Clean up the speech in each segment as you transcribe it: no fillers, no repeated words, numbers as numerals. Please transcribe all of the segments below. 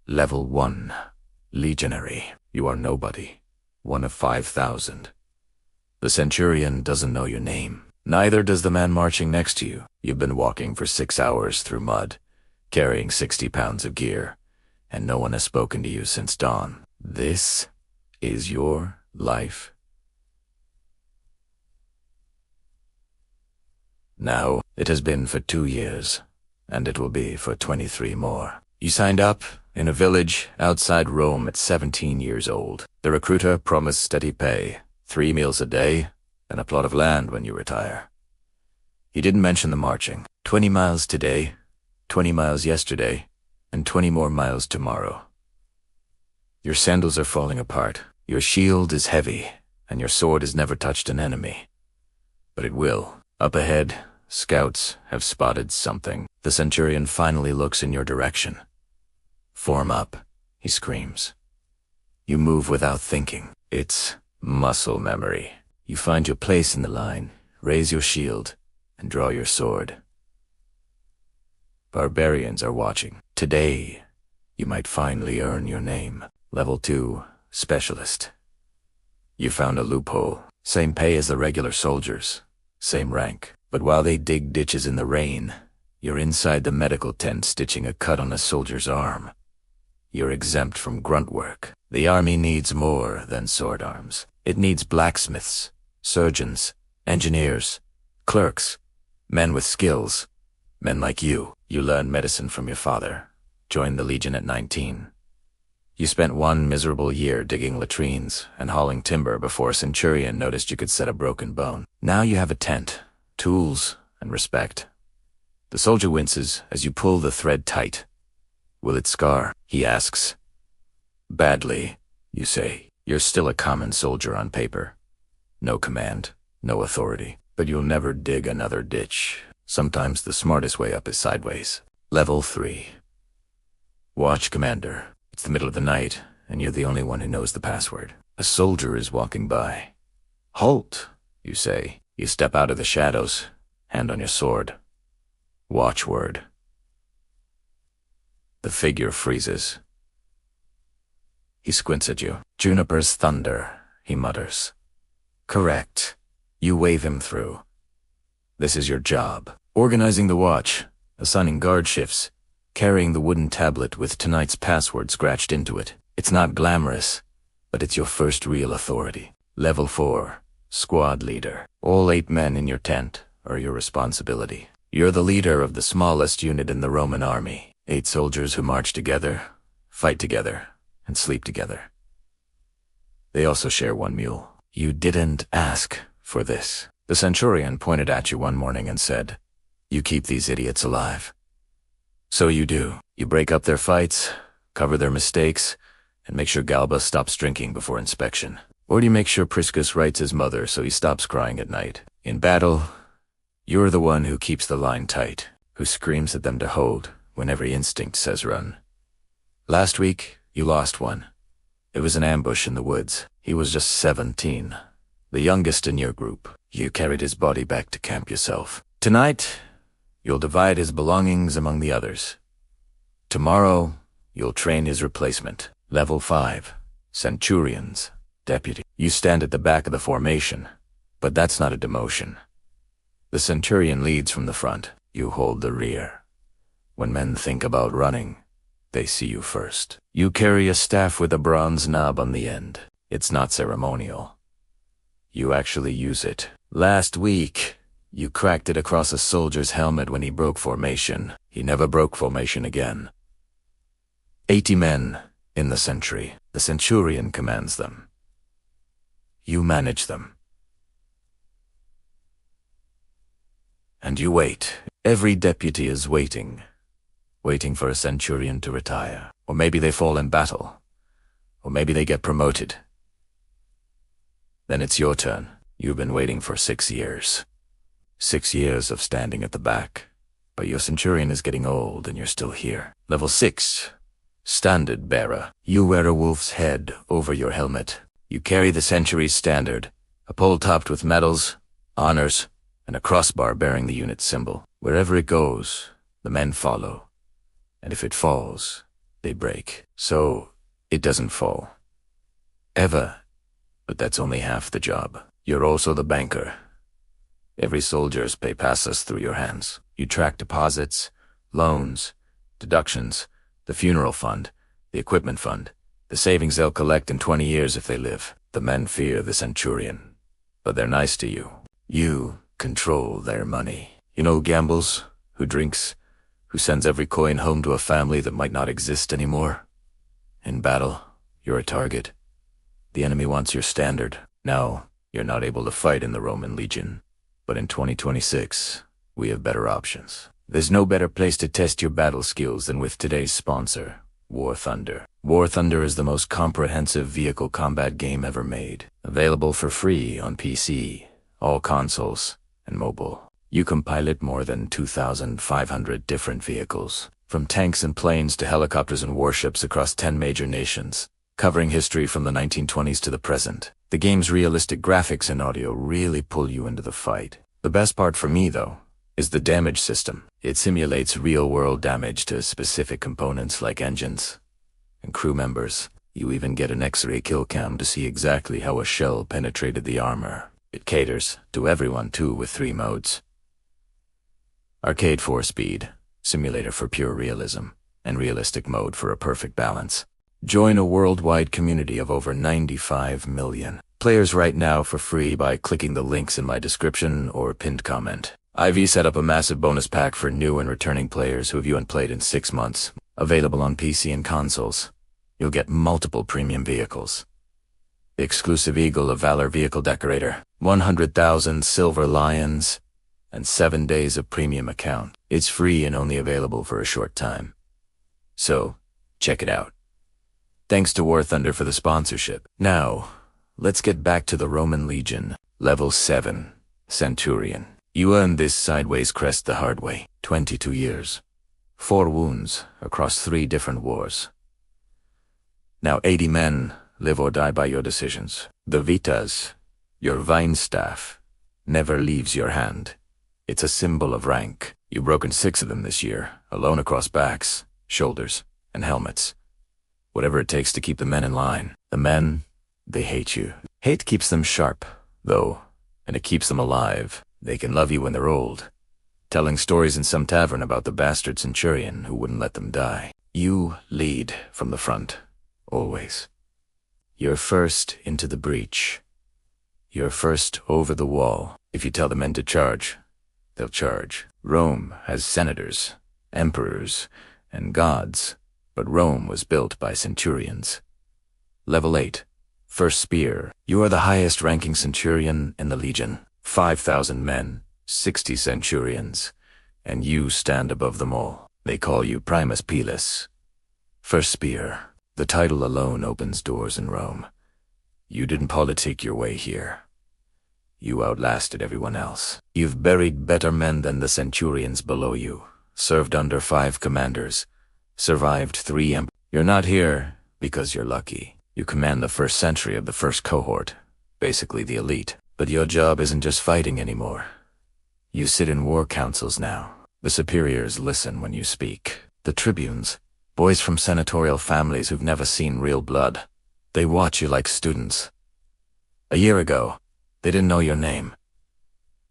Level 1. Legionary. You are nobody. One of 5,000. The Centurion doesn't know your name. Neither does the man marching next to you. You've been walking for 6 hours through mud, carrying 60 pounds of gear, and no one has spoken to you since dawn. This is your life. Now, it has been for 2 years, and it will be for 23 more. You signed up in a village outside Rome at 17 years old. The recruiter promised steady pay, 3 meals a day, and a plot of land when you retire. He didn't mention the marching. 20 miles today, 20 miles yesterday, and 20 more miles tomorrow. Your sandals are falling apart. Your shield is heavy, and your sword has never touched an enemy. But it will. Up ahead, scouts have spotted something. The Centurion finally looks in your direction. Form up, he screams. You move without thinking. It's muscle memory. You find your place in the line, raise your shield, and draw your sword. Barbarians are watching. Today, you might finally earn your name. Level 2, Specialist. You found a loophole. Same pay as the regular soldiers. Same rank. But while they dig ditches in the rain, you're inside the medical tent stitching a cut on a soldier's arm. You're exempt from grunt work. The army needs more than sword arms. It needs blacksmiths, surgeons, engineers, clerks, men with skills, men like you. You learned medicine from your father, joined the Legion at 19. You spent 1 miserable year digging latrines and hauling timber before a Centurion noticed you could set a broken bone. Now you have a tent, tools, and respect. The soldier winces as you pull the thread tight. Will it scar? He asks. Badly, you say. You're still a common soldier on paper. No command, no authority. But you'll never dig another ditch. Sometimes the smartest way up is sideways. Level 3. Watch Commander. It's the middle of the night, and you're the only one who knows the password. A soldier is walking by. Halt, you say. You step out of the shadows, hand on your sword. Watchword. The figure freezes. He squints at you. Juniper's thunder, he mutters. Correct. You wave him through. This is your job. Organizing the watch, assigning guard shifts, carrying the wooden tablet with tonight's password scratched into it. It's not glamorous, but it's your first real authority. Level 4, Squad Leader. All 8 men in your tent are your responsibility. You're the leader of the smallest unit in the Roman army. 8 soldiers who march together, fight together, and sleep together. They also share 1 mule. You didn't ask for this. The Centurion pointed at you one morning and said, "You keep these idiots alive." So you do. You break up their fights, cover their mistakes, and make sure Galba stops drinking before inspection. Or do you make sure Priscus writes his mother so he stops crying at night? In battle, you're the one who keeps the line tight, who screams at them to hold when every instinct says run. Last week, you lost one. It was an ambush in the woods. He was just 17, the youngest in your group. You carried his body back to camp yourself. Tonight, you'll divide his belongings among the others. Tomorrow, you'll train his replacement. Level 5, Centurions, Deputy. You stand at the back of the formation, but that's not a demotion. The Centurion leads from the front. You hold the rear. When men think about running, they see you first. You carry a staff with a bronze knob on the end. It's not ceremonial. You actually use it. Last week, you cracked it across a soldier's helmet when he broke formation. He never broke formation again. 80 men in the sentry. The Centurion commands them. You manage them. And you wait. Every deputy is waiting for a Centurion to retire. Or maybe they fall in battle. Or maybe they get promoted. Then it's your turn. You've been waiting for 6 years. 6 years of standing at the back. But your Centurion is getting old and you're still here. Level 6, Standard Bearer. You wear a wolf's head over your helmet. You carry the century's standard, a pole topped with medals, honors, and a crossbar bearing the unit's symbol. Wherever it goes, the men follow. And if it falls, they break. So, it doesn't fall. Ever. But that's only half the job. You're also the banker. Every soldier's pay passes through your hands. You track deposits, loans, deductions, the funeral fund, the equipment fund, the savings they'll collect in 20 years if they live. The men fear the Centurion, but they're nice to you. You control their money. You know who gambles, who drinks, who sends every coin home to a family that might not exist anymore. In battle, you're a target. The enemy wants your standard. Now, you're not able to fight in the Roman Legion, but in 2026, we have better options. There's no better place to test your battle skills than with today's sponsor, War Thunder. War Thunder is the most comprehensive vehicle combat game ever made. Available for free on PC, all consoles, and mobile. You can pilot more than 2,500 different vehicles, from tanks and planes to helicopters and warships across 10 major nations, covering history from the 1920s to the present. The game's realistic graphics and audio really pull you into the fight. The best part for me, though, is the damage system. It simulates real-world damage to specific components like engines and crew members. You even get an X-ray kill cam to see exactly how a shell penetrated the armor. It caters to everyone, too, with 3 modes. Arcade 4-speed, simulator for pure realism, and realistic mode for a perfect balance. Join a worldwide community of over 95 million players right now for free by clicking the links in my description or pinned comment. Ivy set up a massive bonus pack for new and returning players who haven't played in 6 months, available on PC and consoles. You'll get multiple premium vehicles. The exclusive Eagle of Valor vehicle decorator, 100,000 silver lions, and 7 days of premium account. It's free and only available for a short time. So, check it out. Thanks to War Thunder for the sponsorship. Now, let's get back to the Roman Legion. Level 7, Centurion. You earned this sideways crest the hard way. 22 years. 4 wounds across 3 different wars. Now 80 men live or die by your decisions. The Vitas, your vine staff, never leaves your hand. It's a symbol of rank. You've broken 6 of them this year, alone across backs, shoulders, and helmets. Whatever it takes to keep the men in line. The men, they hate you. Hate keeps them sharp, though, and it keeps them alive. They can love you when they're old, telling stories in some tavern about the bastard Centurion who wouldn't let them die. You lead from the front, always. You're first into the breach. You're first over the wall. If you tell the men to charge, they'll charge. Rome has senators, emperors, and gods, but Rome was built by centurions. Level 8, first spear. You are the highest-ranking centurion in the Legion. 5,000 men, 60 centurions, and you stand above them all. They call you Primus Pilis. First spear. The title alone opens doors in Rome. You didn't politic your way here. You outlasted everyone else. You've buried better men than the centurions below you, served under 5 commanders, survived 3 emperors. You're not here because you're lucky. You command the first century of the first cohort, basically the elite. But your job isn't just fighting anymore. You sit in war councils now. The superiors listen when you speak. The tribunes, boys from senatorial families who've never seen real blood, they watch you like students. A year ago, they didn't know your name.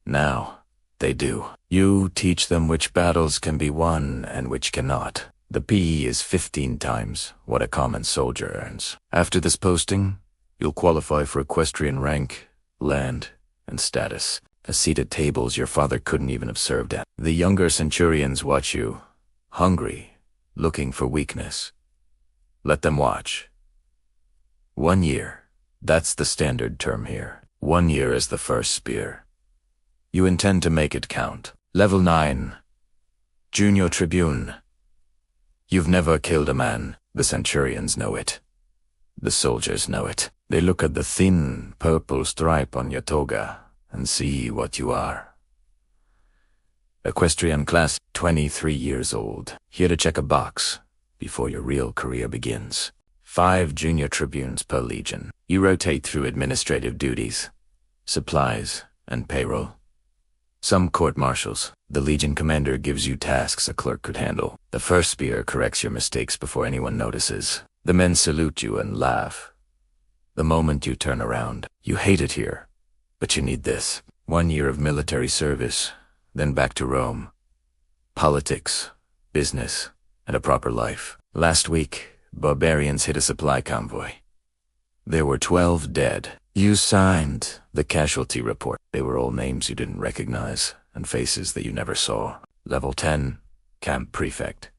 Now, they do. You teach them which battles can be won and which cannot. The PE is 15 times what a common soldier earns. After this posting, you'll qualify for equestrian rank, land, and status. A seat at tables your father couldn't even have served at. The younger centurions watch you, hungry, looking for weakness. Let them watch. 1 year. That's the standard term here. 1 year is the first spear. You intend to make it count. Level 9. Junior Tribune. You've never killed a man. The centurions know it. The soldiers know it. They look at the thin, purple stripe on your toga and see what you are. Equestrian class, 23 years old. Here to check a box before your real career begins. 5 junior tribunes per legion. You rotate through administrative duties, supplies, and payroll. Some court-martials. The Legion commander gives you tasks a clerk could handle. The first spear corrects your mistakes before anyone notices. The men salute you and laugh. The moment you turn around, you hate it here. But you need this. 1 year of military service, then back to Rome. Politics, business, and a proper life. Last week, barbarians hit a supply convoy. There were 12 dead. You signed the casualty report. They were all names you didn't recognize and faces that you never saw. Level 10, Camp Prefect.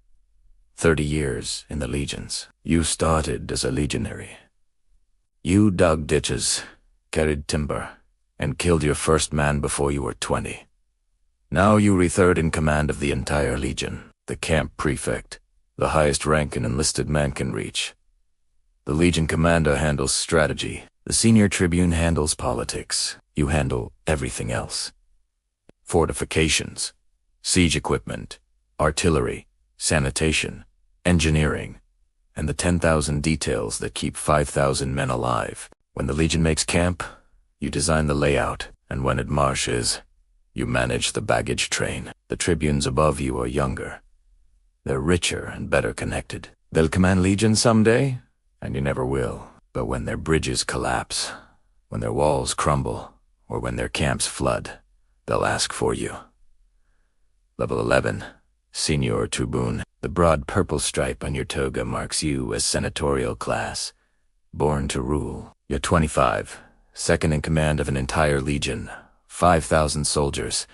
30 years in the Legions. You started as a Legionary. You dug ditches, carried timber, and killed your first man before you were 20. Now you are third in command of the entire Legion, the Camp Prefect, the highest rank an enlisted man can reach. The Legion commander handles strategy. The senior tribune handles politics. You handle everything else. Fortifications, siege equipment, artillery, sanitation, engineering, and the 10,000 details that keep 5,000 men alive. When the Legion makes camp, you design the layout, and when it marches, you manage the baggage train. The tribunes above you are younger. They're richer and better connected. They'll command Legion someday, and you never will. But when their bridges collapse, when their walls crumble, or when their camps flood, they'll ask for you. Level 11, Senior Tribune. The broad purple stripe on your toga marks you as senatorial class. Born to rule. You're 25, second in command of an entire Legion, 5,000 soldiers,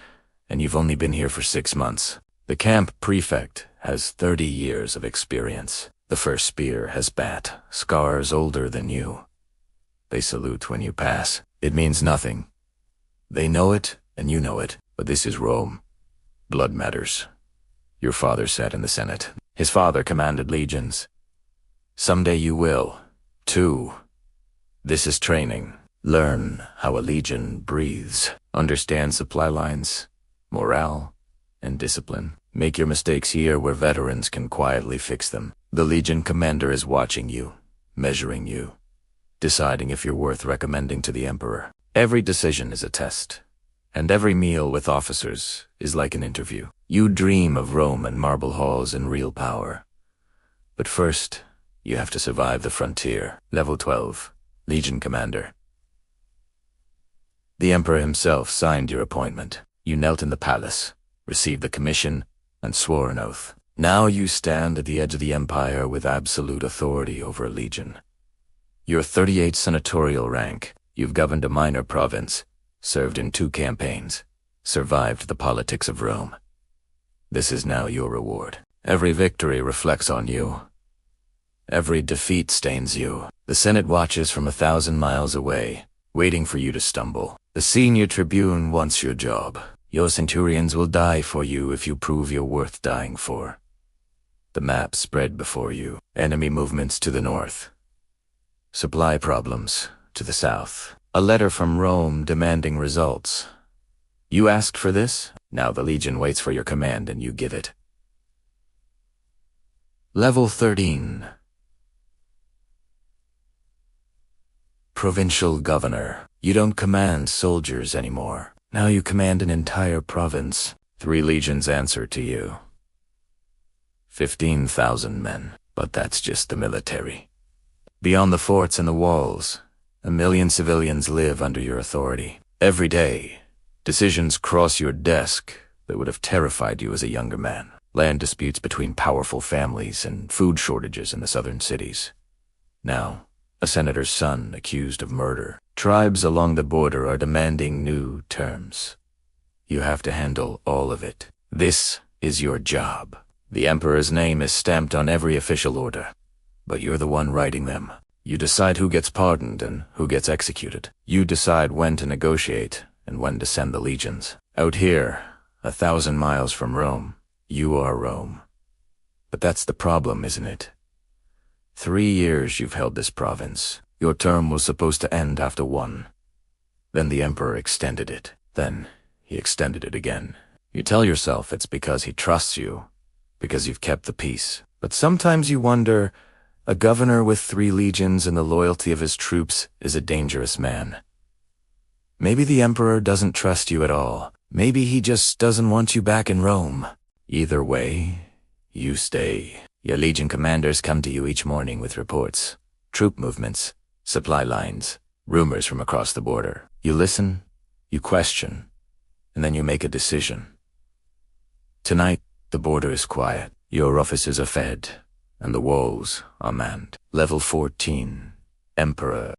and you've only been here for 6 months. The Camp Prefect has 30 years of experience. The first spear has bat, scars older than you. They salute when you pass. It means nothing. They know it, and you know it, but this is Rome. Blood matters. Your father sat in the Senate. His father commanded legions. Someday you will, too. This is training. Learn how a legion breathes. Understand supply lines, morale, and discipline. Make your mistakes here where veterans can quietly fix them. The Legion commander is watching you, measuring you, deciding if you're worth recommending to the Emperor. Every decision is a test, and every meal with officers is like an interview. You dream of Rome and marble halls and real power. But first, you have to survive the frontier. Level 12, Legion Commander. The Emperor himself signed your appointment. You knelt in the palace, received the commission, and swore an oath. Now you stand at the edge of the empire with absolute authority over a legion. You're 38 senatorial rank. You've governed a minor province, served in 2 campaigns, survived the politics of Rome. This is now your reward. Every victory reflects on you. Every defeat stains you. The Senate watches from 1,000 miles away, waiting for you to stumble. The senior tribune wants your job. Your centurions will die for you if you prove you're worth dying for. The map spread before you. Enemy movements to the north. Supply problems to the south. A letter from Rome demanding results. You asked for this? Now the Legion waits for your command and you give it. Level 13. Provincial Governor. You don't command soldiers anymore. Now you command an entire province. 3 legions answer to you. 15,000 men, but that's just the military. Beyond the forts and the walls, 1 million civilians live under your authority. Every day, decisions cross your desk that would have terrified you as a younger man. Land disputes between powerful families and food shortages in the southern cities. Now, a senator's son accused of murder. Tribes along the border are demanding new terms. You have to handle all of it. This is your job. The Emperor's name is stamped on every official order, but you're the one writing them. You decide who gets pardoned and who gets executed. You decide when to negotiate and when to send the legions. Out here, 1,000 miles from Rome, you are Rome. But that's the problem, isn't it? 3 years you've held this province. Your term was supposed to end after 1. Then the Emperor extended it. Then he extended it again. You tell yourself it's because he trusts you, because you've kept the peace. But sometimes you wonder, a governor with 3 legions and the loyalty of his troops is a dangerous man. Maybe the Emperor doesn't trust you at all. Maybe he just doesn't want you back in Rome. Either way, you stay. Your Legion commanders come to you each morning with reports, troop movements, supply lines, rumors from across the border. You listen, you question, and then you make a decision. Tonight, the border is quiet. Your officers are fed, and the walls are manned. Level 14, Emperor.